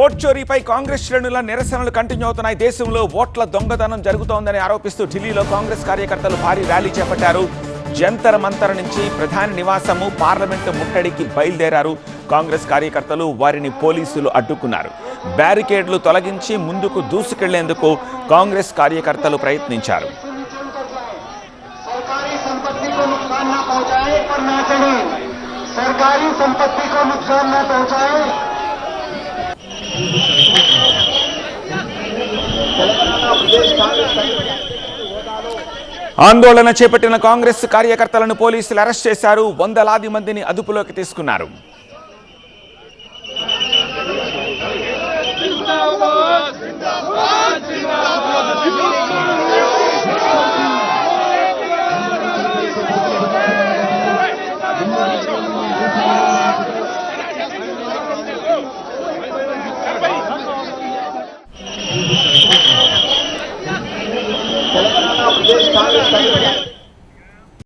Vote చోరీపై Congress శ్రేణుల నిరసనలు continue అవుతున్నాయి. దేశంలో ఓట్ల దొంగతనం జరుగుతోందని ఆరోపిస్తూ ఢిల్లీలో కాంగ్రెస్ కార్యకర్తలు భారీ ర్యాలీ చేపట్టారు. జంతర్ మంతర్ నుంచి ప్రధాని నివాసము పార్లమెంటు ముట్టడికి బయలుదేరారు. కాంగ్రెస్ కార్యకర్తలు వారిని పోలీసులు అడ్డుకున్నారు. బ్యారికేడ్లు తొలగించి ముందుకు దూసుకెళ్లేందుకు కాంగ్రెస్ కార్యకర్తలు ప్రయత్నించారు. ఆందోళన చేపట్టిన కాంగ్రెస్ కార్యకర్తలను పోలీసులు అరెస్ట్ చేశారు. వందలాది మందిని అదుపులోకి తీసుకున్నారు. प्रदेश कांग्रेस